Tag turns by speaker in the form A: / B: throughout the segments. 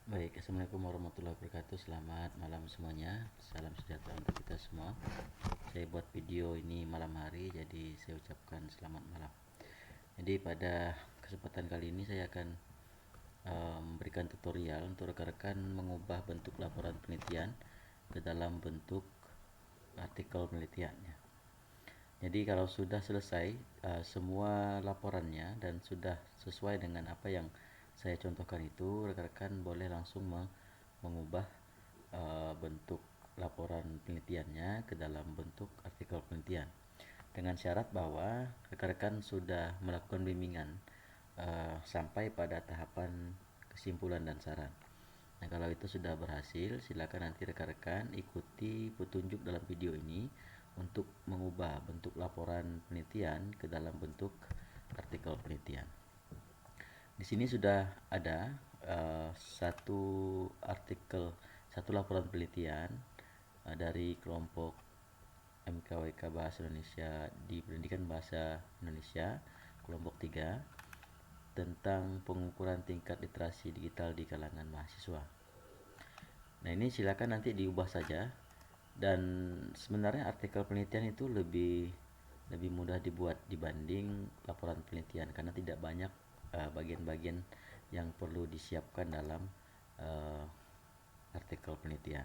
A: Baik, Assalamualaikum warahmatullahi wabarakatuh. Selamat malam semuanya. Salam sejahtera untuk kita semua. Saya buat video ini malam hari, jadi saya ucapkan selamat malam. Jadi pada kesempatan kali ini saya akan memberikan tutorial untuk rekan-rekan mengubah bentuk laporan penelitian ke dalam bentuk artikel penelitiannya. Jadi kalau sudah selesai semua laporannya dan sudah sesuai dengan apa yang saya contohkan itu, rekan-rekan boleh langsung mengubah bentuk laporan penelitiannya ke dalam bentuk artikel penelitian. Dengan syarat bahwa rekan-rekan sudah melakukan bimbingan sampai pada tahapan kesimpulan dan saran. Nah, kalau itu sudah berhasil, silakan nanti rekan-rekan ikuti petunjuk dalam video ini untuk mengubah bentuk laporan penelitian ke dalam bentuk artikel penelitian. Di sini sudah ada satu artikel, satu laporan penelitian dari kelompok MKWK Bahasa Indonesia di Pendidikan Bahasa Indonesia kelompok 3 tentang pengukuran tingkat literasi digital di kalangan mahasiswa. Nah, ini silakan nanti diubah saja, dan sebenarnya artikel penelitian itu lebih mudah dibuat dibanding laporan penelitian karena tidak banyak bagian-bagian yang perlu disiapkan dalam uh, artikel penelitian.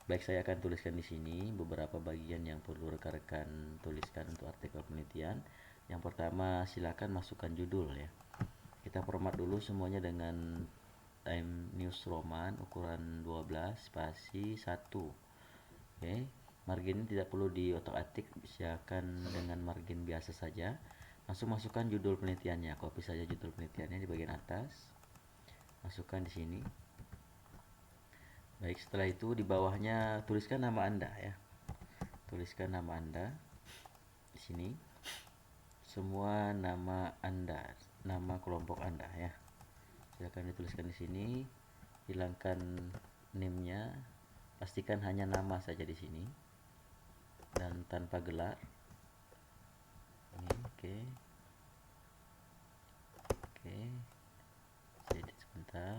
A: Baik, saya akan tuliskan di sini beberapa bagian yang perlu rekan-rekan tuliskan untuk artikel penelitian. Yang pertama, silakan masukkan judul ya. Kita format dulu semuanya dengan Time News Roman ukuran 12 spasi 1. Oke, margin tidak perlu diotak-atik, silakan dengan margin biasa saja. Langsung masukkan judul penelitiannya, copy saja judul penelitiannya di bagian atas. Masukkan di sini. Baik, setelah itu di bawahnya tuliskan nama Anda ya. Tuliskan nama Anda di sini. Semua nama Anda, nama kelompok Anda ya. Silakan dituliskan di sini. Hilangkan name-nya. Pastikan hanya nama saja di sini. Dan tanpa gelar. Ini oke. Oke. Saya edit sebentar.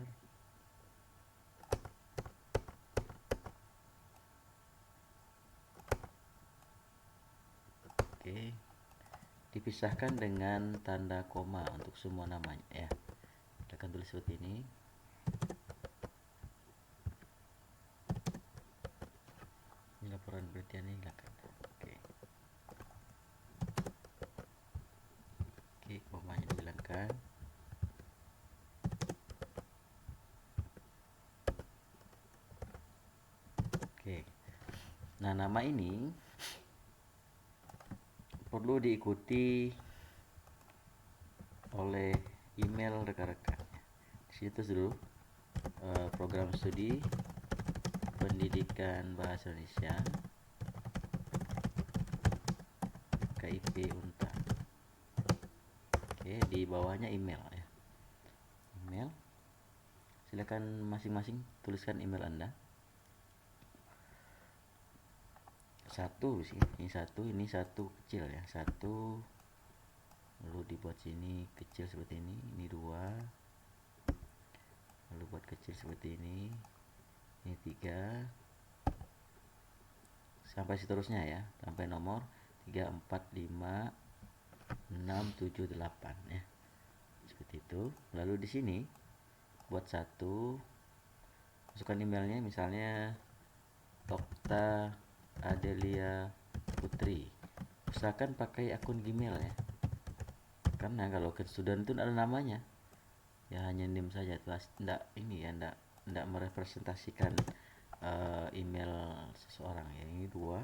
A: Oke. Dipisahkan dengan tanda koma untuk semua namanya ya. Kita akan tulis seperti ini. Ini laporan penelitian ini silakan. Oke. Oke, komanya dihilangkan. Oke. Nah, nama ini perlu diikuti oleh email rekan-rekan. Di situ dulu program studi pendidikan bahasa Indonesia KIP Unta. Oke, di bawahnya email ya. Email. Silakan masing-masing tuliskan email Anda. Satu sih, ini satu kecil ya. Satu, lalu dibuat sini kecil seperti ini 2, lalu buat kecil seperti ini 3, sampai seterusnya ya, sampai nomor 3, 4, 5, 6, 7, 8 ya, seperti itu. Lalu di sini buat satu, masukkan emailnya, misalnya Okta Adelia Putri. Usahakan pakai akun Gmail ya, karena kalau ke student itu ada namanya ya, hanya name saja itu tidak ini ya, tidak merepresentasikan email seseorang ya. Ini 2,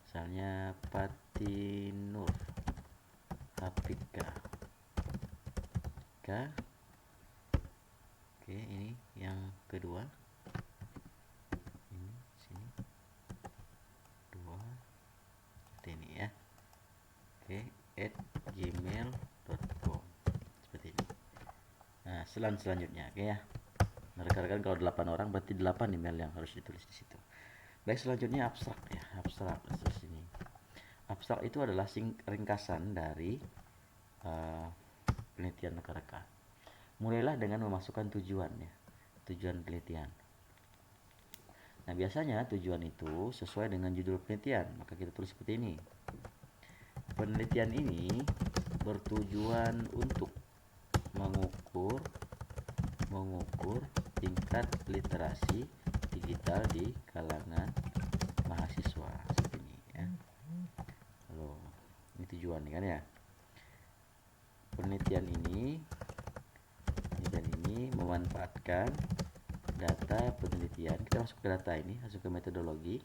A: misalnya Patinur Hapika. Oke, ini yang kedua, ini sini 2 seperti ini ya. Oke, @gmail.com seperti ini. Nah, selanjutnya oke ya. Nah, rekan-rekan kalau 8 orang berarti 8 email yang harus ditulis di situ. Baik, selanjutnya abstrak ya. Abstrak terus ini. Abstrak itu adalah ringkasan dari penelitian rekan-rekan. Mulailah dengan memasukkan tujuan ya. tujuan penelitian. Nah, biasanya tujuan itu sesuai dengan judul penelitian, maka kita tulis seperti ini. Penelitian ini bertujuan untuk mengukur tingkat literasi digital di kalangan mahasiswa seperti ini ya. Lalu ini tujuan kan ya. Penelitian ini memanfaatkan data penelitian. Kita masuk ke data ini, masuk ke metodologi.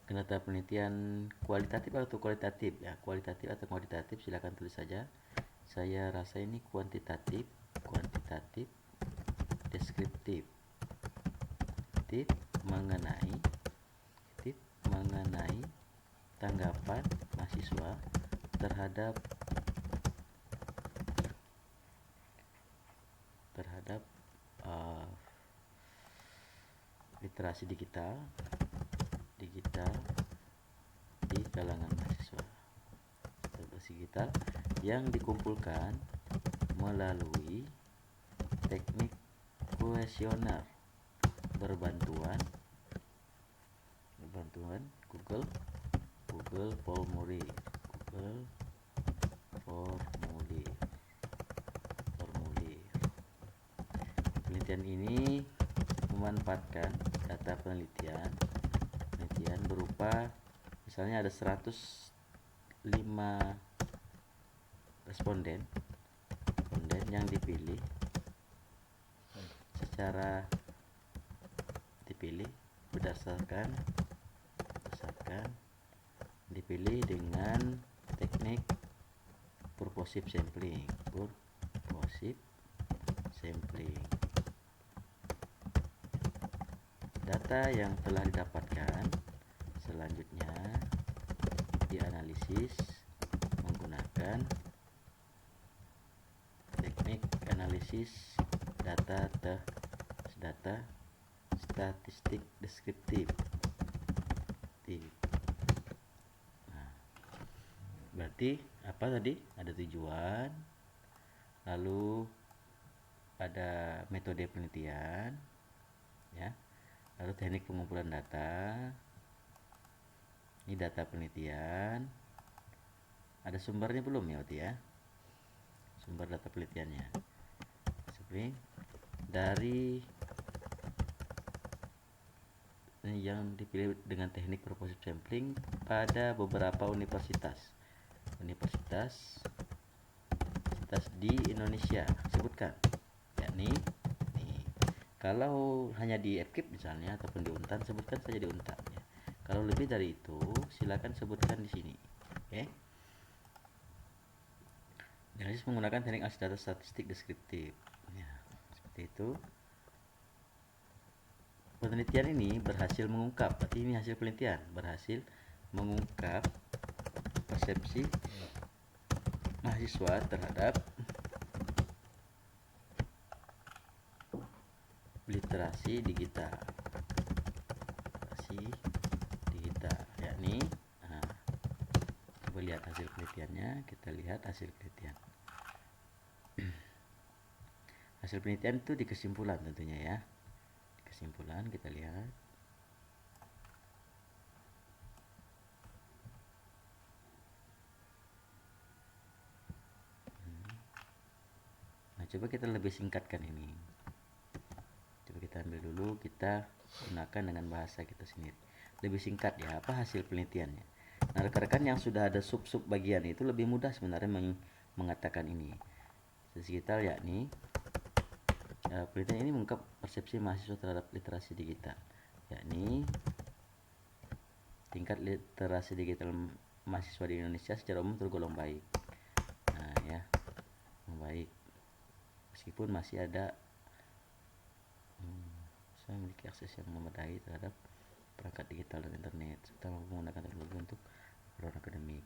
A: Ke data penelitian kualitatif atau kualitatif ya, kualitatif atau kuantitatif silakan tulis saja. Saya rasa ini kuantitatif, deskriptif, mengenai tanggapan mahasiswa terhadap literasi digital di kalangan mahasiswa. Literasi digital yang dikumpulkan melalui teknik kuesioner berbantuan Google Formulir. Penelitian ini memanfaatkan data penelitian berupa misalnya ada 105 responden yang dipilih berdasarkan dipilih dengan teknik purposive sampling. Data yang telah didapatkan selanjutnya dianalisis menggunakan teknik analisis data statistik deskriptif. Nah, berarti apa tadi? Ada tujuan, lalu ada metode penelitian ya, lalu teknik pengumpulan data. Ini data penelitian, ada sumbernya belum ya waktu ya, sumber data penelitiannya seperti dari yang dipilih dengan teknik purposive sampling pada beberapa universitas di Indonesia sebutkan, yakni kalau hanya di FKIP misalnya ataupun di Untan, sebutkan saja di Untan ya. Kalau lebih dari itu silakan sebutkan di sini. Oke. Analisis menggunakan teknik analisis data statistik deskriptif ya, seperti itu. Penelitian ini berhasil mengungkap, berarti ini hasil penelitian, berhasil mengungkap persepsi mahasiswa terhadap literasi digital, yakni coba lihat hasil penelitiannya. Kita lihat hasil penelitian. Hasil penelitian itu di kesimpulan tentunya ya. Di kesimpulan kita lihat. Nah, coba kita lebih singkatkan ini. Coba kita ambil dulu, kita gunakan dengan bahasa kita sendiri. Lebih singkat ya, apa hasil penelitiannya. Nah, rekan-rekan yang sudah ada sub-sub bagian itu lebih mudah sebenarnya mengatakan ini. Digital yakni penelitian ini mengungkap persepsi mahasiswa terhadap literasi digital, yakni tingkat literasi digital mahasiswa di Indonesia secara umum tergolong baik. Nah ya, baik, meskipun masih ada saya memiliki akses yang memadai terhadap perangkat digital dan internet serta menggunakan teknologi untuk keperluan akademik.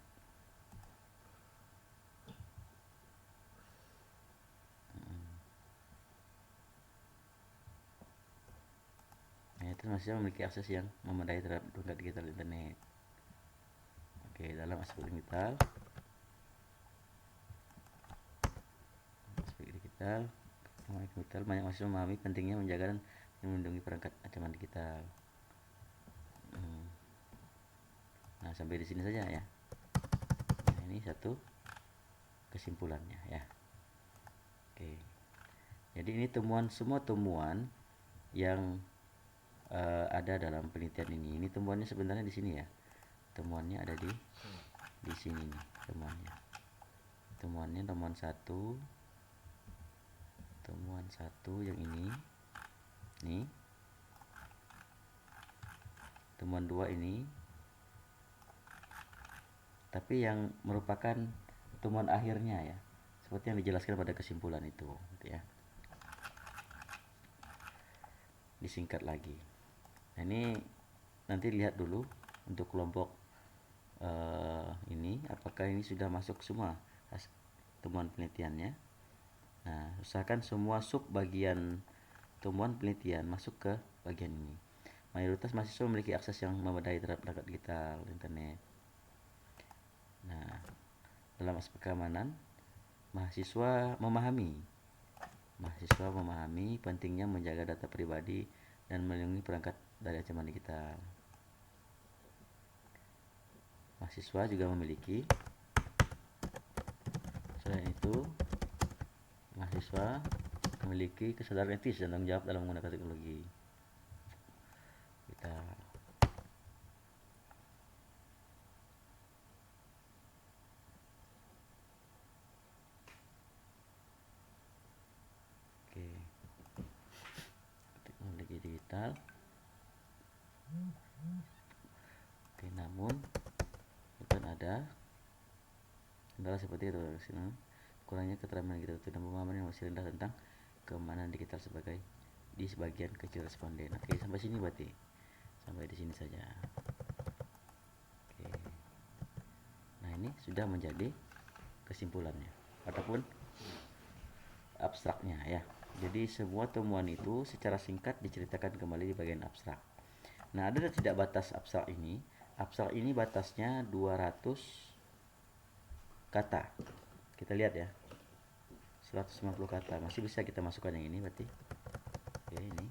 A: Nah, itu masih memiliki akses yang memadai terhadap perangkat digital dan internet. Oke, dalam aspek digital Banyak mahasiswa memahami pentingnya menjaga dan melindungi perangkat ancaman digital. Nah, sampai di sini saja ya. Nah, ini satu kesimpulannya ya. Oke. Jadi ini semua temuan yang ada dalam penelitian ini. Ini temuannya sebenarnya di sini ya. Temuannya ada di sini nih temuannya. Temuannya temuan satu yang ini. Nih. Temuan 2 ini. Tapi yang merupakan temuan akhirnya ya. Seperti yang dijelaskan pada kesimpulan itu, gitu ya. Disingkat lagi. Nah, ini nanti lihat dulu untuk kelompok ini apakah ini sudah masuk semua temuan penelitiannya. Nah, usahakan semua sub bagian temuan penelitian masuk ke bagian ini. Mayoritas mahasiswa memiliki akses yang memadai terhadap perangkat digital internet. Nah, dalam aspek keamanan, mahasiswa memahami pentingnya menjaga data pribadi dan melindungi perangkat dari ancaman digital. Mahasiswa juga memiliki, selain itu, mahasiswa memiliki kesadaran etis dan tanggung jawab dalam menggunakan teknologi. Kita oke. Teknologi digital. Oke, namun bukan ada kendala seperti itu. Kurangnya keterampilan digital dan pemahaman yang masih rendah tentang keamanan digital di sebagian kecil responden. Oke, sampai sini berarti. Sampai di sini saja. Oke. Nah, ini sudah menjadi kesimpulannya ataupun abstraknya ya. Jadi semua temuan itu secara singkat diceritakan kembali di bagian abstrak. Nah, ada tidak batas abstrak ini? Abstrak ini batasnya 200 kata. Kita lihat ya. 150 kata. Masih bisa kita masukkan yang ini berarti. Oke, ini.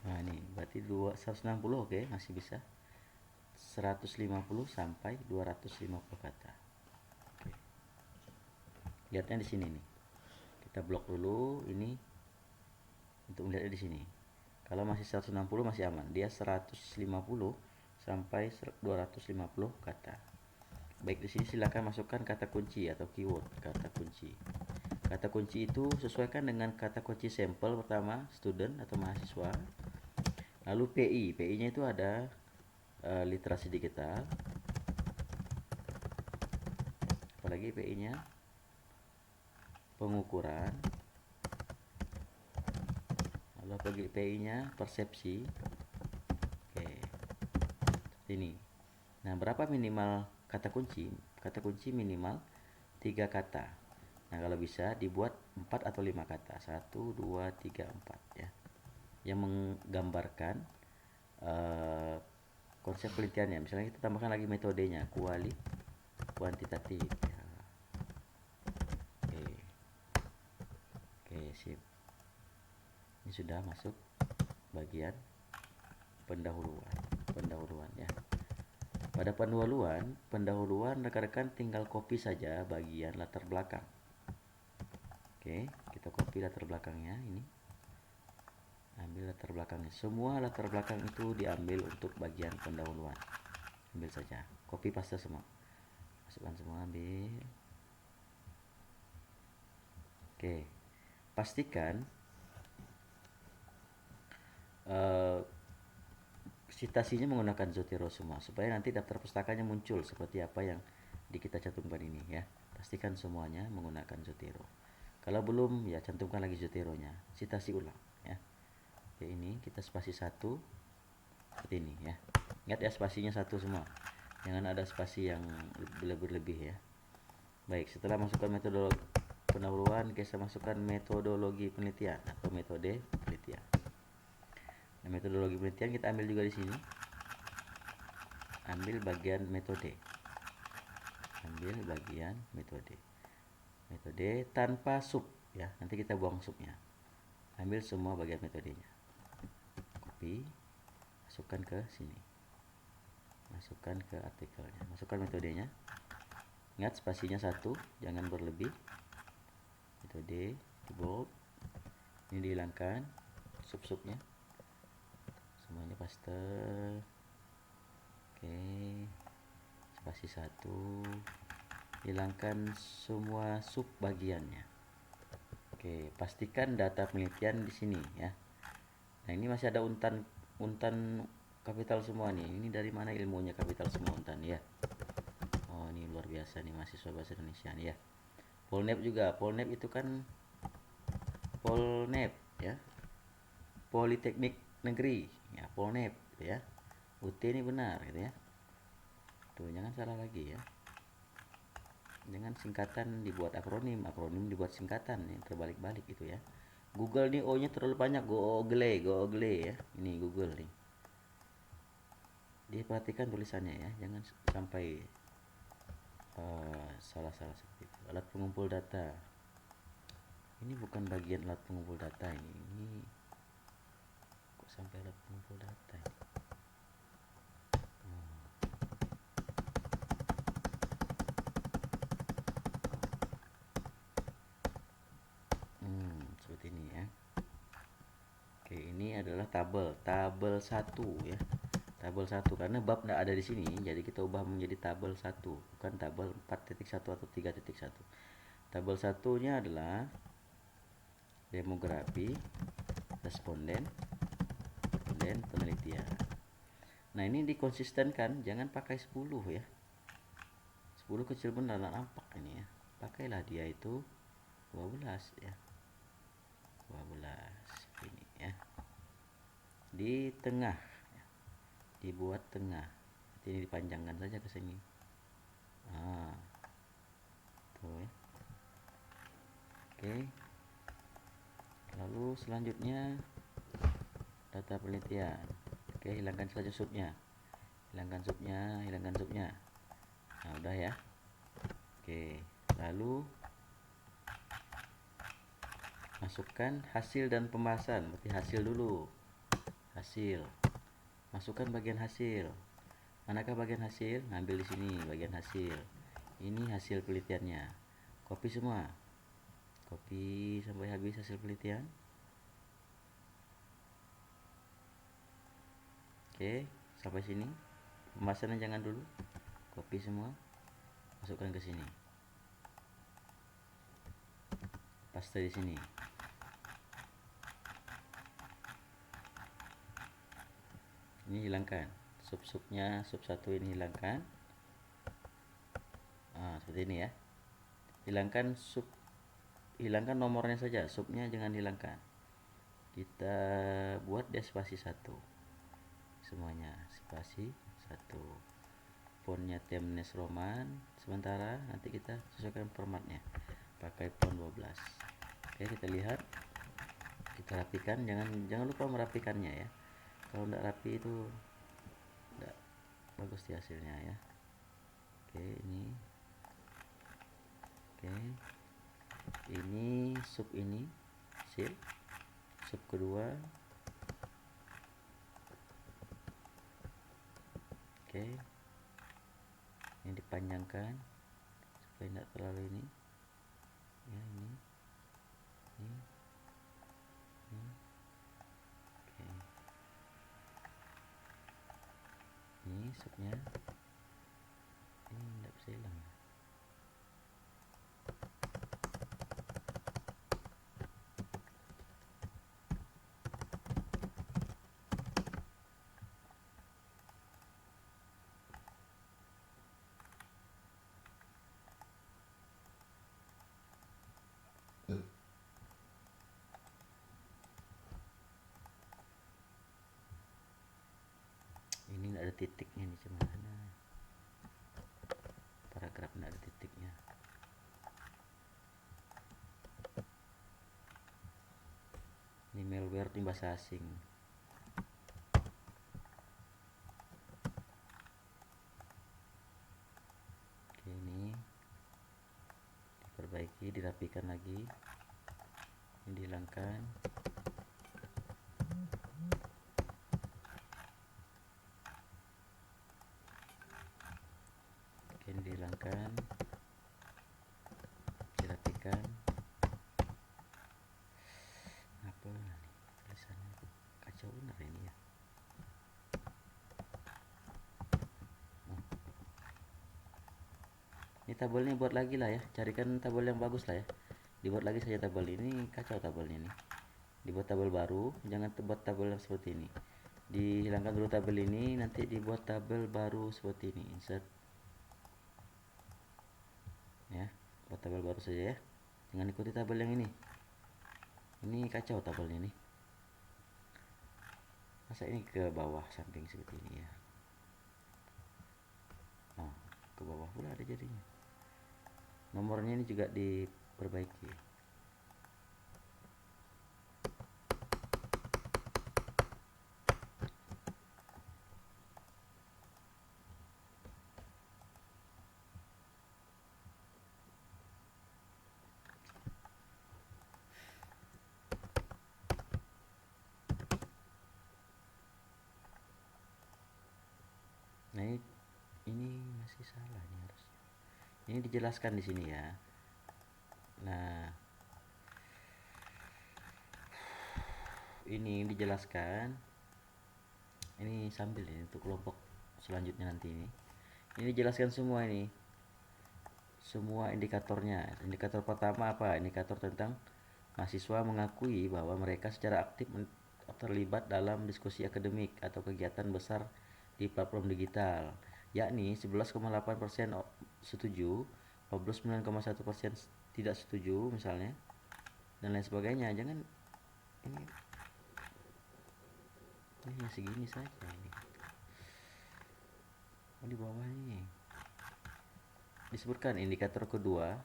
A: Nah, ini berarti 160, oke, masih bisa. 150 sampai 250 kata. Oke. Lihatnya di sini nih. Kita blok dulu ini untuk melihatnya di sini. Kalau masih 160 masih aman. Dia 150 sampai 250 kata. Baik, di sini silakan masukkan kata kunci atau keyword kata kunci. Kata kunci itu sesuaikan dengan kata kunci sampel pertama, student atau mahasiswa. Lalu PI, PI-nya itu ada literasi digital. Apalagi PI-nya pengukuran. Lalu bagi PI-nya persepsi. Oke. Seperti ini. Nah, berapa minimal kata kunci? Kata kunci minimal 3 kata. Nah, kalau bisa dibuat 4 atau 5 kata. 1, 2, 3, 4 ya. Yang menggambarkan konsep penelitiannya. Misalnya kita tambahkan lagi metodenya, kuantitatif ya. Oke, sip. Ini sudah masuk bagian pendahuluan ya. Pada pendahuluan rekan-rekan tinggal copy saja bagian latar belakang. Oke, kita copy latar belakangnya ini. Ambil latar belakangnya. Semua latar belakang itu diambil untuk bagian pendahuluan. Ambil saja. Copy paste semua. Masukkan semua, ambil. Oke. Pastikan citasinya menggunakan Zotero semua supaya nanti daftar pustakanya muncul seperti apa yang kita cantumkan ini ya. Pastikan semuanya menggunakan Zotero. Kalau belum ya cantumkan lagi Zoteronya. Citasi ulang ya. Oke, ini kita spasi 1 seperti ini ya. Ingat ya, spasinya 1 semua. Jangan ada spasi yang berlebih ya. Baik, setelah masukkan metodologi pendahuluan, kita masukkan metodologi penelitian atau metode penelitian. Nah, metodologi penelitian kita ambil juga di sini. Ambil bagian metode. ambil bagian metode tanpa sub ya, nanti kita buang subnya. Ambil semua bagian metodenya, copy, masukkan ke sini, masukkan ke artikelnya, masukkan metodenya. Ingat spasinya 1, jangan berlebih. Metode di bold, ini dihilangkan sub-subnya, semuanya paste. Oke, spasi 1, hilangkan semua sub bagiannya. Oke, pastikan data penelitian di sini ya. Nah, ini masih ada untan kapital semua nih. Ini dari mana ilmunya kapital semua untan ya? Oh, ini luar biasa nih mahasiswa bahasa Indonesia nih ya. Polnep juga, Polnep itu kan Polnep ya, Politeknik Negeri ya, Polnep ya. UT ini benar gitu ya. Tuh, jangan salah lagi ya. Jangan singkatan dibuat akronim dibuat singkatan yang terbalik-balik itu ya. Google nih O-nya terlalu banyak, Google ya. Ini Google nih. Diperhatikan tulisannya ya, jangan sampai salah-salah seperti itu. Alat pengumpul data. Ini bukan bagian alat pengumpul data ini. Ini kok sampai alat pengumpul data ini? Seperti ini ya. Oke, ini adalah tabel 1 ya. Tabel 1 karena bab tidak ada di sini, jadi kita ubah menjadi tabel 1, bukan tabel 4.1 atau 3.1. Tabel 1-nya adalah demografi, responden, dan penelitian. Nah, ini dikonsistenkan, jangan pakai 10 ya. 10 kecil benar, nampak ini ya. Pakailah dia itu 12 ya. 12 ini ya. Di tengah ya. Dibuat tengah. Nanti ini dipanjangkan saja ke sini. Tuh ya. Oke. Lalu selanjutnya data penelitian. Oke, hilangkan saja subnya. Hilangkan subnya. Nah, udah ya. Oke, lalu masukkan hasil dan pembahasan. Berarti hasil dulu. Hasil. Masukkan bagian hasil. Manakah bagian hasil? Ngambil di sini bagian hasil. Ini hasil penelitiannya. Copy semua. Copy sampai habis hasil penelitian. Oke, sampai sini. Pembahasannya jangan dulu. Copy semua. Masukkan ke sini. Paste di sini. Ini hilangkan sub-subnya, sub 1 ini hilangkan. Seperti ini ya. Hilangkan nomornya saja, subnya jangan hilangkan. Kita buat dia spasi 1 semuanya, spasi 1. Fontnya Times Roman sementara, nanti kita sesuaikan formatnya pakai font 12. Oke, kita lihat, kita rapikan, jangan lupa merapikannya ya. Kalau tidak rapi itu tidak bagus di hasilnya ya. Oke, ini sub ini sip, sub kedua. Oke, ini dipanjangkan supaya tidak terlalu ini ya. Ini oke, ini subnya ini tidak bisa hilang ya. Ini tidak ada titiknya nih, gimana paragraf tidak ada titiknya. Ini malware di bahasa asing. Oke, ini dirapikan lagi, ini dihilangkan. Oke, ini dihilangkan, dirapikan. Apa nih tulisannya, kacau bener ini ya. Ini tabelnya buat lagi lah ya, carikan tabel yang bagus lah ya, dibuat lagi saja tabel ini. Kacau tabelnya nih, dibuat tabel baru, jangan buat tabel yang seperti ini. Dihilangkan dulu tabel ini, nanti dibuat tabel baru seperti ini. Insert ya, buat tabel baru saja ya, jangan ikuti tabel yang ini kacau tabelnya nih. Masa ini ke bawah samping seperti ini ya. Oh, ke bawah pula ada jadinya. Nomornya ini juga diperbaiki. Nah, ini masih salah nih harusnya. Ini dijelaskan di sini ya. Nah, ini dijelaskan. Ini sambil ini untuk kelompok selanjutnya nanti ini. Ini dijelaskan semua ini. Semua indikatornya. Indikator pertama apa? Indikator tentang mahasiswa mengakui bahwa mereka secara aktif terlibat dalam diskusi akademik atau kegiatan besar di platform digital, yakni 11,8% setuju, 49,1% tidak setuju misalnya, dan lain sebagainya. Jangan ini segini saja ini. Oh, di bawah ini disebutkan indikator kedua.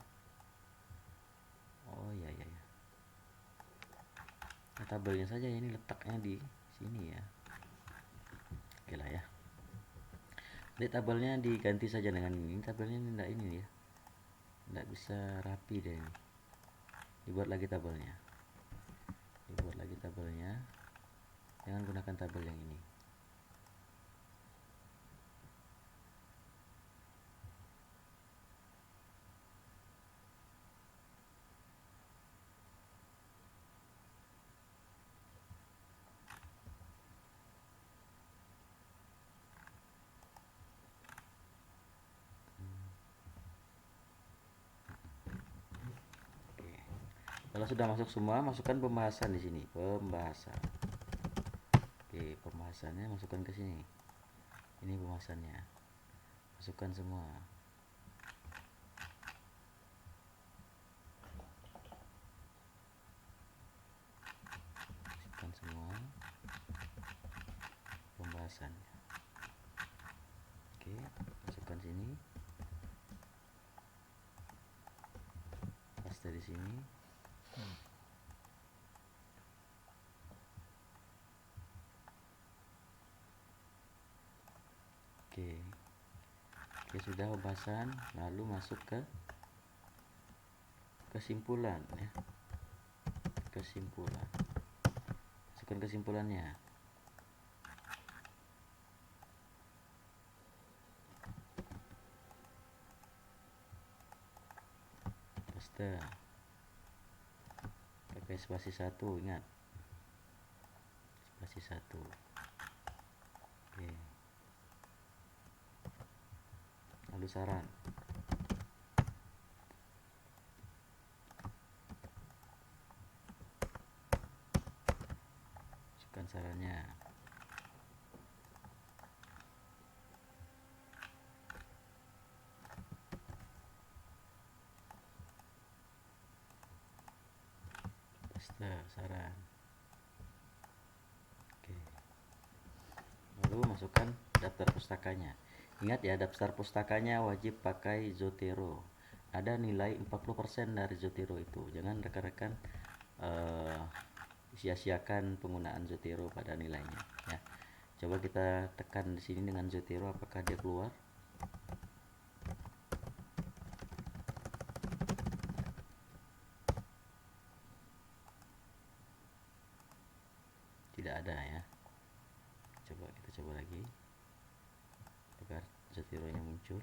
A: Oh ya ya ya. Nah, tabelnya saja ini letaknya di sini ya. Oke lah ya. Jadi tabelnya diganti saja dengan ini. Tabelnya ini enggak ini ya. Enggak bisa rapi deh ini. Dibuat lagi tabelnya. Dibuat lagi tabelnya. Jangan gunakan tabel yang ini. Kalau sudah masuk semua, masukkan pembahasan di sini, pembahasan. Oke, pembahasannya masukkan ke sini. Ini pembahasannya. Masukkan semua. Masukkan semua pembahasannya. Oke, masukkan sini. Paste di sini. Oke. Oke, sudah pembahasan, lalu masuk ke kesimpulan ya. Kesimpulan. Masukkan kesimpulannya. Paste. Pakai spasi 1, ingat. Spasi 1. Oke. Lalu saran. Masukkan sarannya. Paste saran. Oke. Lalu masukkan daftar pustakanya. Ingat ya, daftar pustakanya wajib pakai Zotero. Ada nilai 40% dari Zotero itu. Jangan rekan-rekan sia-siakan penggunaan Zotero pada nilainya ya. Coba kita tekan di sini dengan Zotero, apakah dia keluar? tidak ada ya. Kita coba lagi agar zero-nya muncul.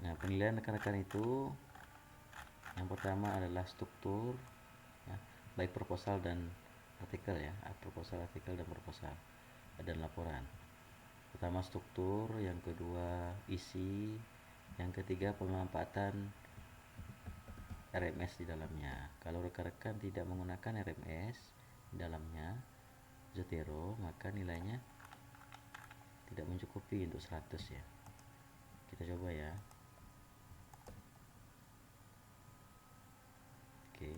A: Nah, penilaian rekan-rekan itu yang pertama adalah struktur ya, baik proposal dan artikel ya, proposal, artikel dan proposal dan laporan. Pertama struktur, yang kedua isi, yang ketiga pemanfaatan RMS di dalamnya. Kalau rekan-rekan tidak menggunakan RMS di dalamnya Zotero, maka nilainya tidak mencukupi untuk 100 ya. Kita coba ya. Oke.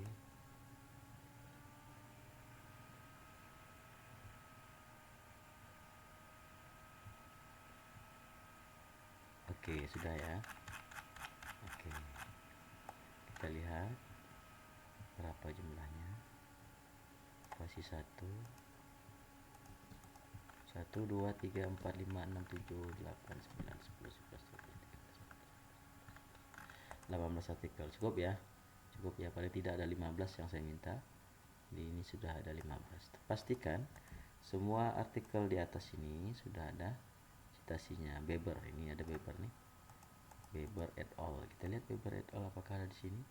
A: Oke, sudah ya. Oke. Kita lihat berapa jumlahnya. Kasih 1 2 3 4 5 6 7 8 9 10 11 12 13 18 artikel. Cukup ya. Cukup ya, paling tidak ada 15 yang saya minta. Di ini sudah ada 15. Pastikan semua artikel di atas ini sudah ada citasinya. Weber, ini ada Weber nih. Weber et al. Kita lihat Weber et al apakah ada di sini?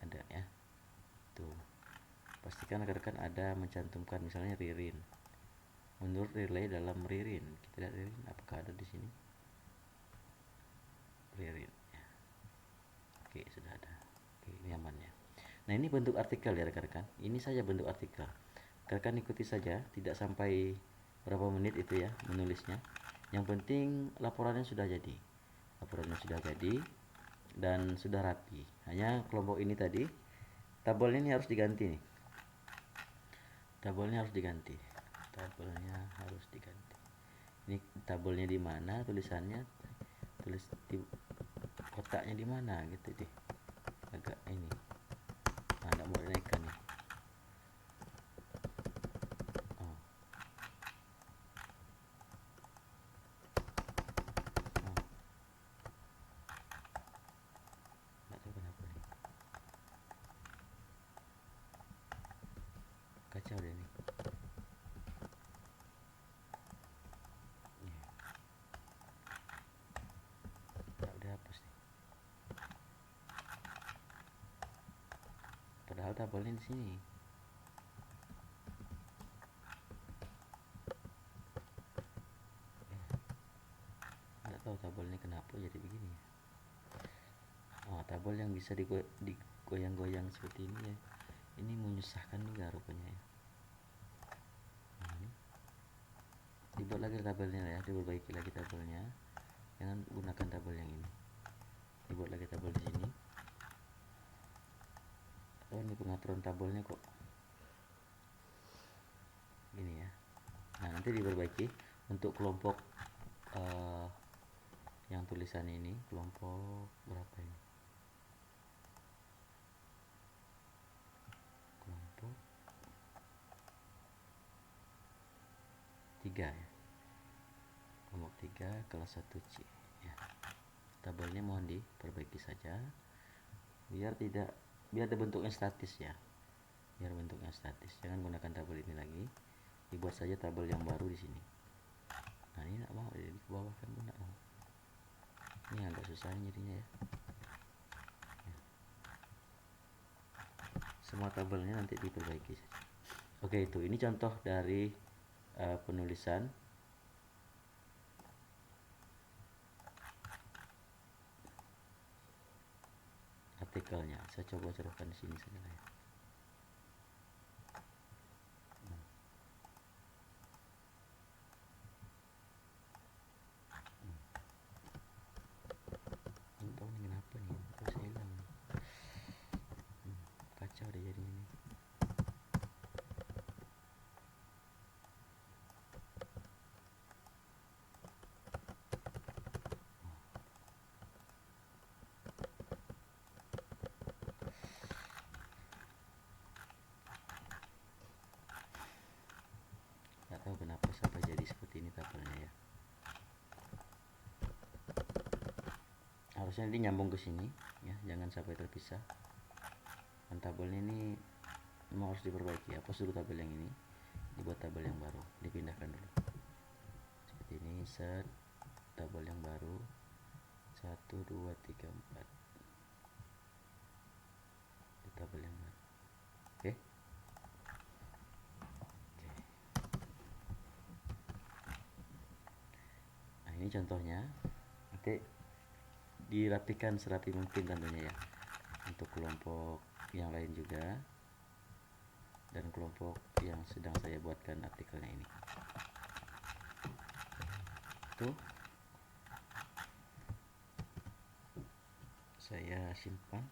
A: Ada ya. Tuh. Pastikan rekan-rekan ada mencantumkan misalnya Ririn. Menurut relay dalam Ririn, kita lihat Ririn apakah ada di sini? Ririn. Ya. Oke, sudah ada. Oke, ini aman ya. Nah, ini bentuk artikel ya rekan-rekan. Ini saja bentuk artikel. Rekan ikuti saja, tidak sampai berapa menit itu ya menulisnya. Yang penting laporannya sudah jadi. Laporannya sudah jadi dan sudah rapi. Hanya kelompok ini tadi tabel ini harus diganti nih. Tabelnya harus diganti. Tabelnya harus diganti. Ini tabelnya di mana? Tulisannya tulis di kotaknya di mana gitu deh. Agak ini. Nah, mau dinaikkan nih. Kacau deh nih. Udah hapus nih. Padahal tabelnya di sini. Nggak tahu tabelnya kenapa jadi begini. Oh, tabel yang bisa digoyang-goyang seperti ini ya. Ini menyusahkan juga rupanya ya. Dibuat lagi tabelnya ya, diperbaiki lagi tabelnya. Jangan gunakan tabel yang ini. Dibuat lagi tabel di sini. Oh, ini pengaturan tabelnya kok ini ya. Nah, nanti diperbaiki untuk kelompok yang tulisan ini, kelompok berapa ini? Kelompok 3 ya. Kelompok 3 kelas 1C ya. Tabelnya mohon diperbaiki saja biar ada bentuknya statis ya. Biar bentuknya statis. Jangan gunakan tabel ini lagi. Dibuat saja tabel yang baru di sini. Nah, ini enggak mau di bawah kan enggak mau. Ini agak susah jadinya ya. Semua tabelnya nanti diperbaiki saja. Oke, itu ini contoh dari penulisan artikelnya. Saya coba cerahkan di sini saja ya. Tahu nih kenapa nih? Terus hilang. Kacau deh jadinya nih. Nggak tahu kenapa sampai jadi seperti ini tabelnya ya. Harusnya ini nyambung ke sini ya, jangan sampai terpisah. Dan tabelnya ini memang harus diperbaiki. Hapus dulu tabel yang ini, dibuat tabel yang baru, dipindahkan dulu seperti ini. Set, tabel yang baru 1 2 3 4 di tabel yang baru. Oke. Nah, ini contohnya. Nanti dirapikan serapi mungkin tentunya ya, untuk kelompok yang lain juga dan kelompok yang sedang saya buatkan artikelnya ini. Tuh, saya simpan.